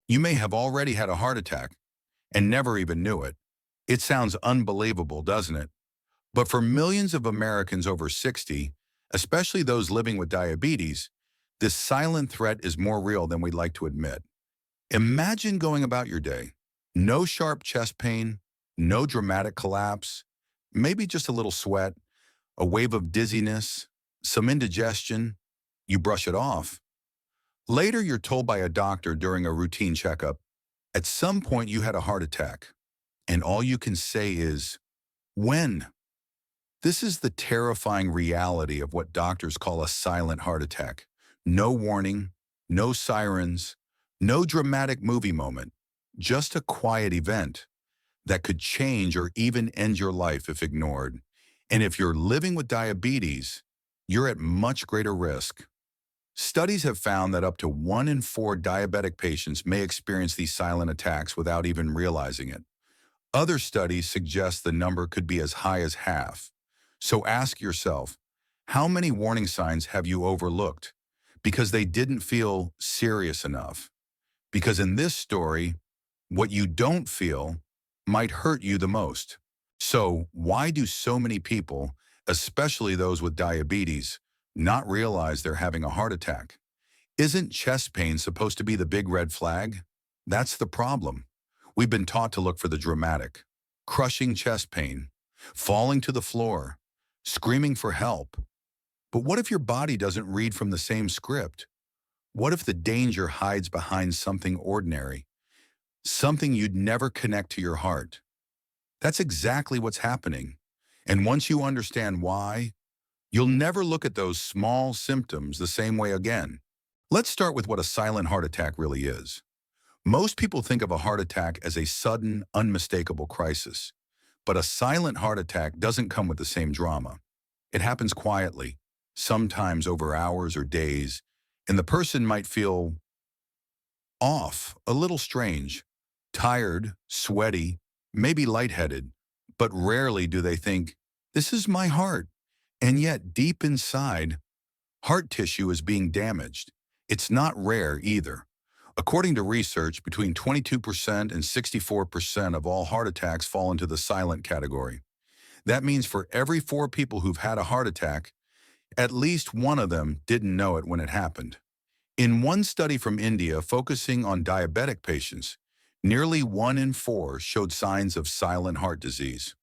You may have already had a heart attack and never even knew it. It sounds unbelievable, doesn't it? But for millions of Americans over 60, especially those living with diabetes, this silent threat is more real than we'd like to admit. Imagine going about your day. No sharp chest pain, no dramatic collapse, maybe just a little sweat, a wave of dizziness, some indigestion. You brush it off. Later, you're told by a doctor during a routine checkup, at some point you had a heart attack, and all you can say is, when? This is the terrifying reality of what doctors call a silent heart attack. No warning, no sirens, no dramatic movie moment, just a quiet event that could change or even end your life if ignored. And if you're living with diabetes, you're at much greater risk. Studies have found that up to 1 in 4 diabetic patients may experience these silent attacks without even realizing it. Other studies suggest the number could be as high as half. So ask yourself, how many warning signs have you overlooked because they didn't feel serious enough? Because in this story, what you don't feel might hurt you the most. So why do so many people, especially those with diabetes, not realize they're having a heart attack? Isn't chest pain supposed to be the big red flag? That's the problem. We've been taught to look for the dramatic, crushing chest pain, falling to the floor, screaming for help. But what if your body doesn't read from the same script? What if the danger hides behind something ordinary, something you'd never connect to your heart? That's exactly what's happening. And once you understand why, you'll never look at those small symptoms the same way again. Let's start with what a silent heart attack really is. Most people think of a heart attack as a sudden, unmistakable crisis. But a silent heart attack doesn't come with the same drama. It happens quietly, sometimes over hours or days, and the person might feel off, a little strange, tired, sweaty, maybe lightheaded, but rarely do they think, this is my heart. And yet, deep inside, heart tissue is being damaged. It's not rare either. According to research, between 22% and 64% of all heart attacks fall into the silent category. That means for every 4 people who've had a heart attack, at least one of them didn't know it when it happened. In one study from India focusing on diabetic patients, nearly 1 in 4 showed signs of silent heart disease,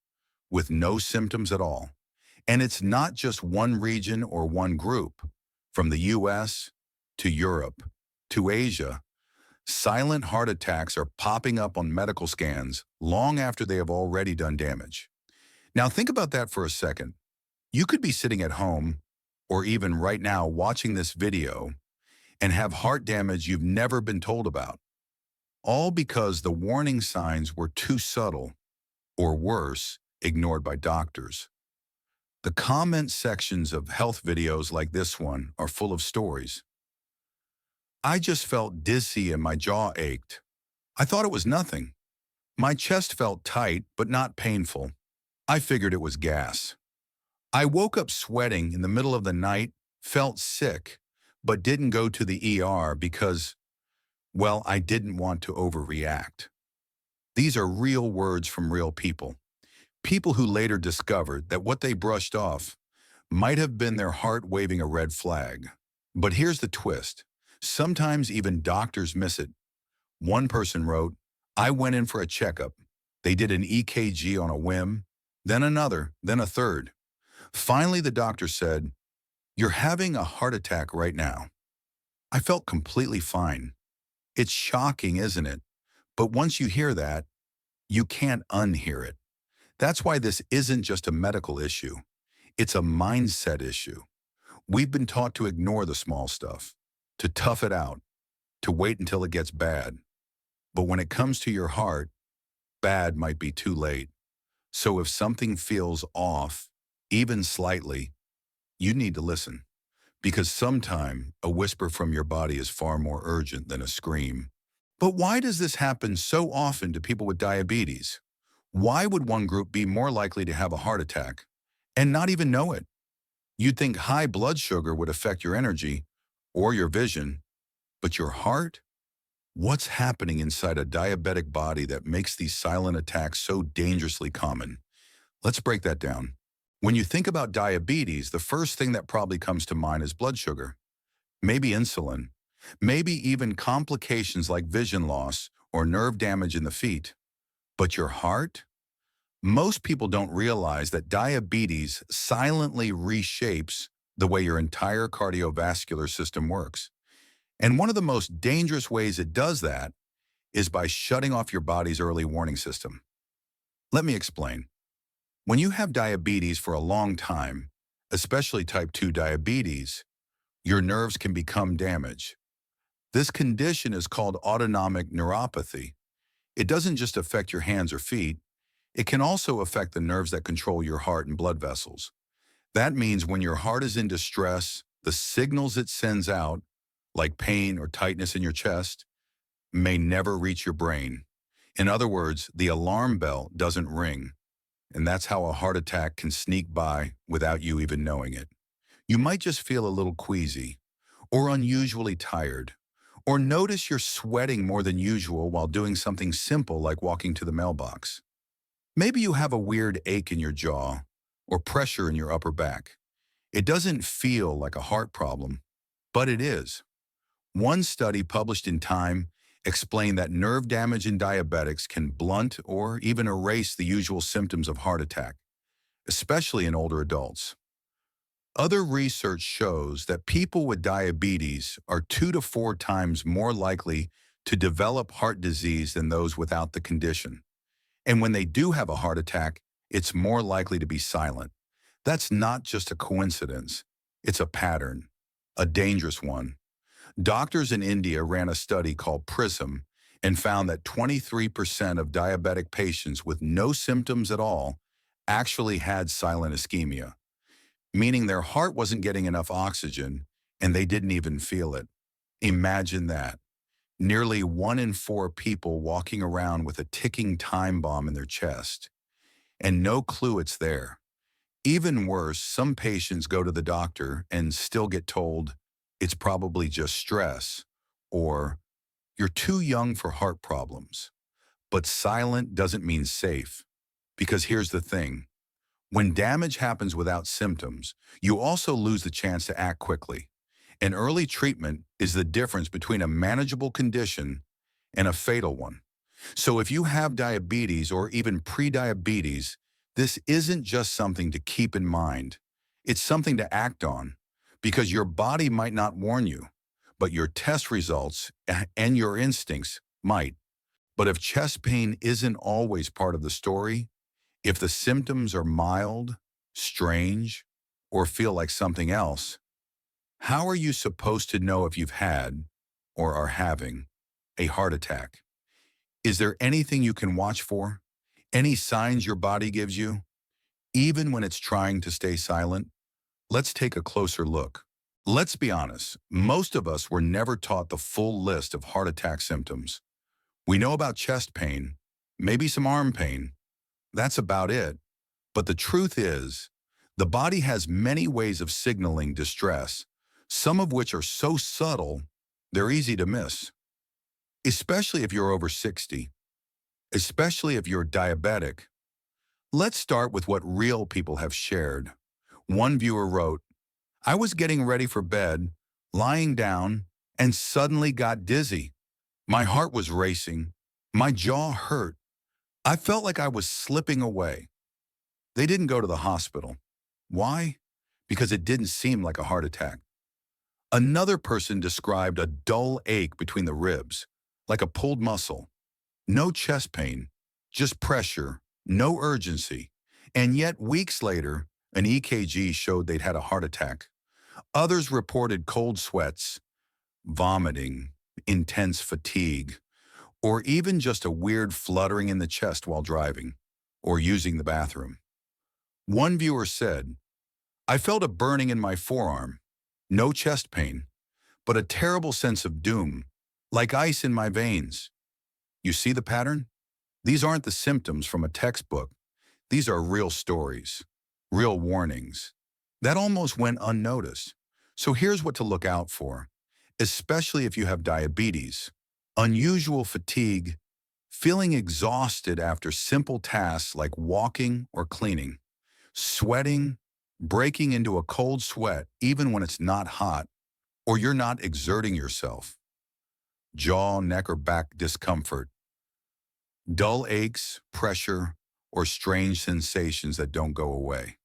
with no symptoms at all. And it's not just one region or one group. From the US to Europe to Asia, silent heart attacks are popping up on medical scans long after they have already done damage. Now think about that for a second. You could be sitting at home, or even right now watching this video, and have heart damage you've never been told about. All because the warning signs were too subtle, or worse, ignored by doctors. The comment sections of health videos like this one are full of stories. I just felt dizzy and my jaw ached. I thought it was nothing. My chest felt tight, but not painful. I figured it was gas. I woke up sweating in the middle of the night, felt sick, but didn't go to the ER because, well, I didn't want to overreact. These are real words from real people. People who later discovered that what they brushed off might have been their heart waving a red flag. But here's the twist. Sometimes even doctors miss it. One person wrote, I went in for a checkup. They did an EKG on a whim, then another, then a third. Finally, the doctor said, you're having a heart attack right now. I felt completely fine. It's shocking, isn't it? But once you hear that, you can't unhear it. That's why this isn't just a medical issue. It's a mindset issue. We've been taught to ignore the small stuff, to tough it out, to wait until it gets bad. But when it comes to your heart, bad might be too late. So if something feels off, even slightly, you need to listen. Because sometime a whisper from your body is far more urgent than a scream. But why does this happen so often to people with diabetes? Why would one group be more likely to have a heart attack and not even know it? You'd think high blood sugar would affect your energy or your vision, but your heart? What's happening inside a diabetic body that makes these silent attacks so dangerously common? Let's break that down. When you think about diabetes, the first thing that probably comes to mind is blood sugar, maybe insulin, maybe even complications like vision loss or nerve damage in the feet. But your heart? Most people don't realize that diabetes silently reshapes the way your entire cardiovascular system works. And one of the most dangerous ways it does that is by shutting off your body's early warning system. Let me explain. When you have diabetes for a long time, especially type 2 diabetes, your nerves can become damaged. This condition is called autonomic neuropathy. It doesn't just affect your hands or feet, it can also affect the nerves that control your heart and blood vessels. That means when your heart is in distress, the signals it sends out, like pain or tightness in your chest, may never reach your brain. In other words, the alarm bell doesn't ring, and that's how a heart attack can sneak by without you even knowing it. You might just feel a little queasy, or unusually tired, or notice you're sweating more than usual while doing something simple like walking to the mailbox. Maybe you have a weird ache in your jaw or pressure in your upper back. It doesn't feel like a heart problem, but it is. One study published in Time explained that nerve damage in diabetics can blunt or even erase the usual symptoms of heart attack, especially in older adults. Other research shows that people with diabetes are 2 to 4 times more likely to develop heart disease than those without the condition. And when they do have a heart attack, it's more likely to be silent. That's not just a coincidence. It's a pattern, a dangerous one. Doctors in India ran a study called PRISM and found that 23% of diabetic patients with no symptoms at all actually had silent ischemia, meaning their heart wasn't getting enough oxygen and they didn't even feel it. Imagine that. Nearly 1 in 4 people walking around with a ticking time bomb in their chest, and no clue it's there. Even worse, some patients go to the doctor and still get told it's probably just stress, or you're too young for heart problems. But silent doesn't mean safe, because here's the thing. When damage happens without symptoms, you also lose the chance to act quickly. And early treatment is the difference between a manageable condition and a fatal one. So if you have diabetes or even prediabetes, this isn't just something to keep in mind. It's something to act on because your body might not warn you, but your test results and your instincts might. But if chest pain isn't always part of the story, if the symptoms are mild, strange, or feel like something else, how are you supposed to know if you've had or are having a heart attack? Is there anything you can watch for? Any signs your body gives you, even when it's trying to stay silent? Let's take a closer look. Let's be honest, most of us were never taught the full list of heart attack symptoms. We know about chest pain, maybe some arm pain. That's about it. But the truth is, the body has many ways of signaling distress, some of which are so subtle, they're easy to miss. Especially if you're over 60, especially if you're diabetic. Let's start with what real people have shared. One viewer wrote, I was getting ready for bed, lying down, and suddenly got dizzy. My heart was racing. My jaw hurt. I felt like I was slipping away. They didn't go to the hospital. Why? Because it didn't seem like a heart attack. Another person described a dull ache between the ribs, like a pulled muscle. No chest pain, just pressure, no urgency. And yet weeks later, an EKG showed they'd had a heart attack. Others reported cold sweats, vomiting, intense fatigue, or even just a weird fluttering in the chest while driving or using the bathroom. One viewer said, I felt a burning in my forearm, no chest pain, but a terrible sense of doom, like ice in my veins. You see the pattern? These aren't the symptoms from a textbook. These are real stories, real warnings. That almost went unnoticed. So here's what to look out for, especially if you have diabetes. Unusual fatigue, feeling exhausted after simple tasks like walking or cleaning, sweating, breaking into a cold sweat even when it's not hot or you're not exerting yourself, jaw, neck, or back discomfort, dull aches, pressure, or strange sensations that don't go away.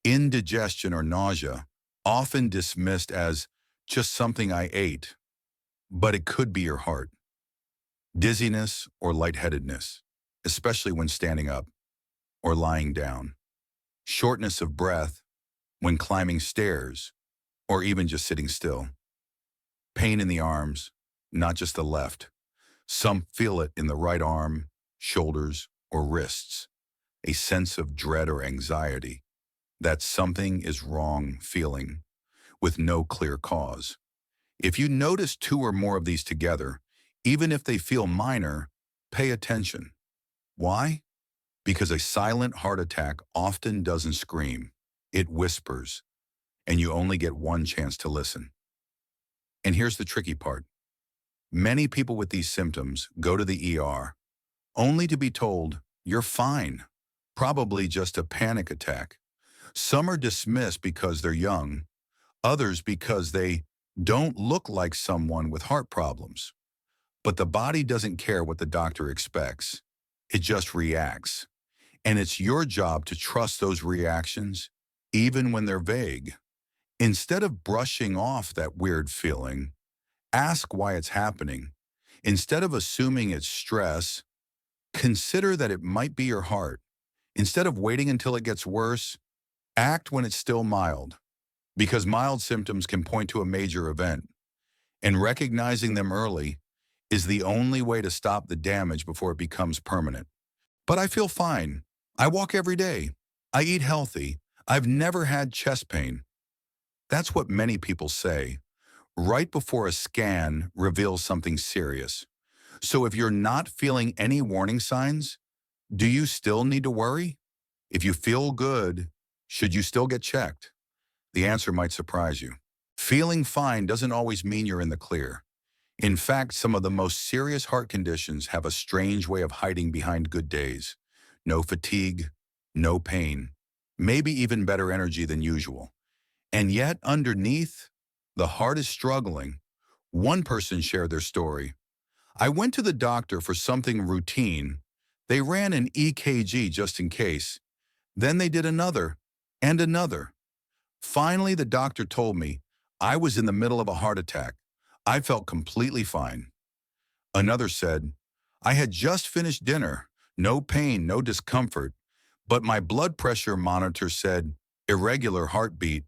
Indigestion or nausea, often dismissed as just something I ate, but it could be your heart. Dizziness or lightheadedness, especially when standing up or lying down. Shortness of breath when climbing stairs or even just sitting still. Pain in the arms, not just the left. Some feel it in the right arm, shoulders, or wrists. A sense of dread or anxiety that something is wrong feeling with no clear cause. If you notice two or more of these together, even if they feel minor, pay attention. Why? Because a silent heart attack often doesn't scream. It whispers, and you only get one chance to listen. And here's the tricky part. Many people with these symptoms go to the ER only to be told, you're fine, probably just a panic attack. Some are dismissed because they're young, others because they don't look like someone with heart problems. But the body doesn't care what the doctor expects. It just reacts. And it's your job to trust those reactions, even when they're vague. Instead of brushing off that weird feeling, ask why it's happening. Instead of assuming it's stress, consider that it might be your heart. Instead of waiting until it gets worse, act when it's still mild, because mild symptoms can point to a major event, and recognizing them early is the only way to stop the damage before it becomes permanent. But I feel fine. I walk every day. I eat healthy. I've never had chest pain. That's what many people say, right before a scan reveals something serious. So if you're not feeling any warning signs, do you still need to worry? If you feel good, should you still get checked? The answer might surprise you. Feeling fine doesn't always mean you're in the clear. In fact, some of the most serious heart conditions have a strange way of hiding behind good days. No fatigue, no pain, maybe even better energy than usual. And yet, underneath, the heart is struggling. One person shared their story. I went to the doctor for something routine. They ran an EKG just in case. Then they did another and another. Finally, the doctor told me I was in the middle of a heart attack. I felt completely fine. Another said, I had just finished dinner, no pain, no discomfort, but my blood pressure monitor said irregular heartbeat.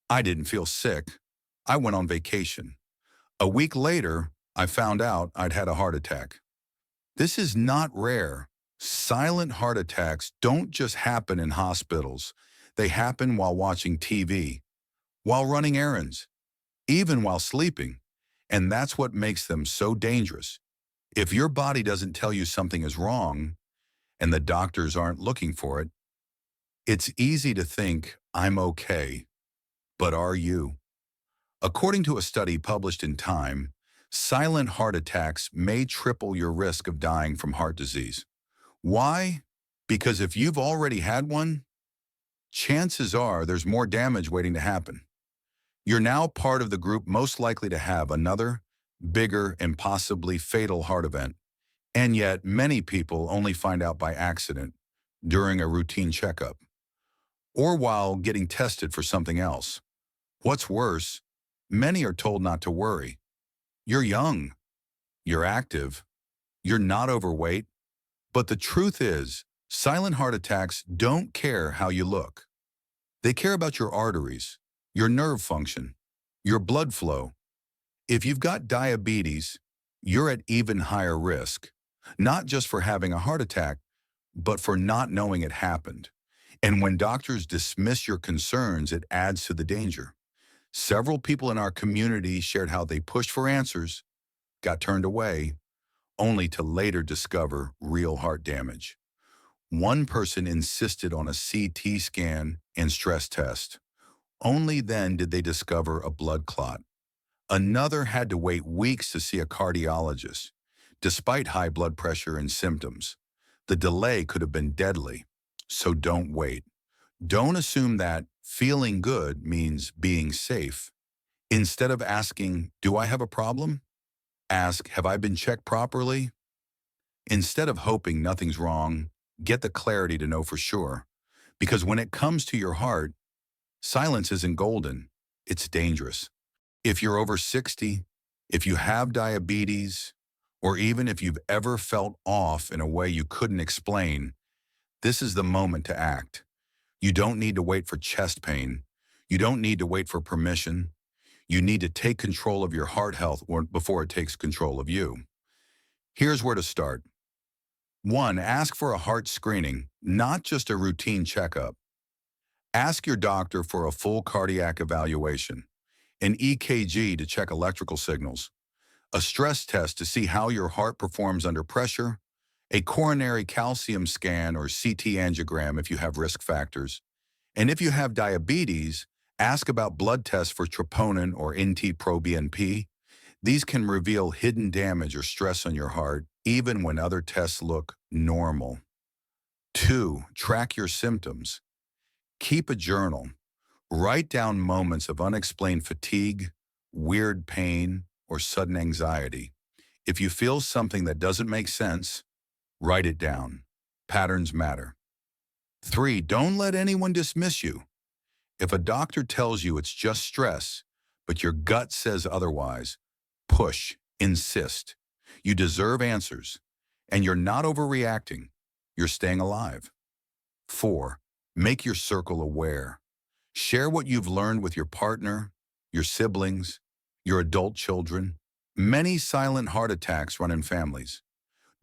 I didn't feel sick. I went on vacation. A week later, I found out I'd had a heart attack. This is not rare. Silent heart attacks don't just happen in hospitals. They happen while watching TV, while running errands, even while sleeping. And that's what makes them so dangerous. If your body doesn't tell you something is wrong, and the doctors aren't looking for it, it's easy to think, I'm okay. But are you? According to a study published in Time, silent heart attacks may triple your risk of dying from heart disease. Why? Because if you've already had one, chances are there's more damage waiting to happen. You're now part of the group most likely to have another, bigger, and possibly fatal heart event. And yet, many people only find out by accident, during a routine checkup, or while getting tested for something else. What's worse, many are told not to worry. You're young, you're active, you're not overweight, but the truth is, silent heart attacks don't care how you look. They care about your arteries, your nerve function, your blood flow. If you've got diabetes, you're at even higher risk, not just for having a heart attack, but for not knowing it happened. And when doctors dismiss your concerns, it adds to the danger. Several people in our community shared how they pushed for answers, got turned away, only to later discover real heart damage. One person insisted on a CT scan and stress test. Only then did they discover a blood clot. Another had to wait weeks to see a cardiologist, despite high blood pressure and symptoms. The delay could have been deadly, so don't wait. Don't assume that feeling good means being safe. Instead of asking, do I have a problem? Ask, have I been checked properly? Instead of hoping nothing's wrong, get the clarity to know for sure. Because when it comes to your heart, silence isn't golden, it's dangerous. If you're over 60, if you have diabetes, or even if you've ever felt off in a way you couldn't explain, this is the moment to act. You don't need to wait for chest pain. You don't need to wait for permission. You need to take control of your heart health before it takes control of you. Here's where to start. 1. Ask for a heart screening, not just a routine checkup. Ask your doctor for a full cardiac evaluation, an EKG to check electrical signals, a stress test to see how your heart performs under pressure, a coronary calcium scan or CT angiogram if you have risk factors. And if you have diabetes, ask about blood tests for troponin or NT-proBNP. These can reveal hidden damage or stress on your heart, even when other tests look normal. 2. Track your symptoms. Keep a journal. Write down moments of unexplained fatigue, weird pain, or sudden anxiety. If you feel something that doesn't make sense, write it down. Patterns matter. 3. Don't let anyone dismiss you. If a doctor tells you it's just stress, but your gut says otherwise, push, insist. You deserve answers, and you're not overreacting. You're staying alive. 4. Make your circle aware. Share what you've learned with your partner, your siblings, your adult children. Many silent heart attacks run in families.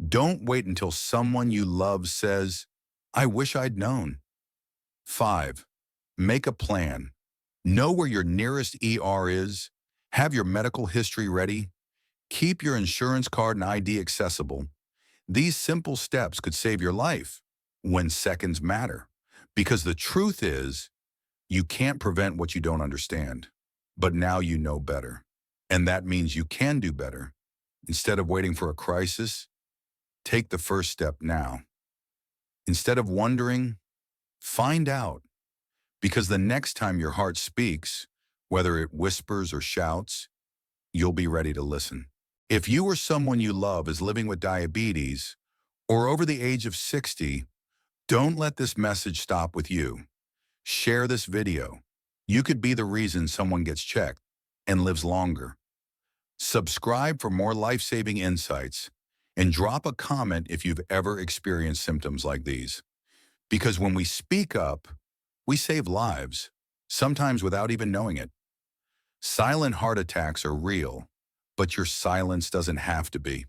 Don't wait until someone you love says, I wish I'd known. 5. Make a plan. Know where your nearest ER is. Have your medical history ready. Keep your insurance card and ID accessible. These simple steps could save your life when seconds matter. Because the truth is, you can't prevent what you don't understand. But now you know better. And that means you can do better. Instead of waiting for a crisis, take the first step now. Instead of wondering, find out. Because the next time your heart speaks, whether it whispers or shouts, you'll be ready to listen. If you or someone you love is living with diabetes or over the age of 60, don't let this message stop with you. Share this video. You could be the reason someone gets checked and lives longer. Subscribe for more life-saving insights and drop a comment if you've ever experienced symptoms like these. Because when we speak up, we save lives, sometimes without even knowing it. Silent heart attacks are real, but your silence doesn't have to be.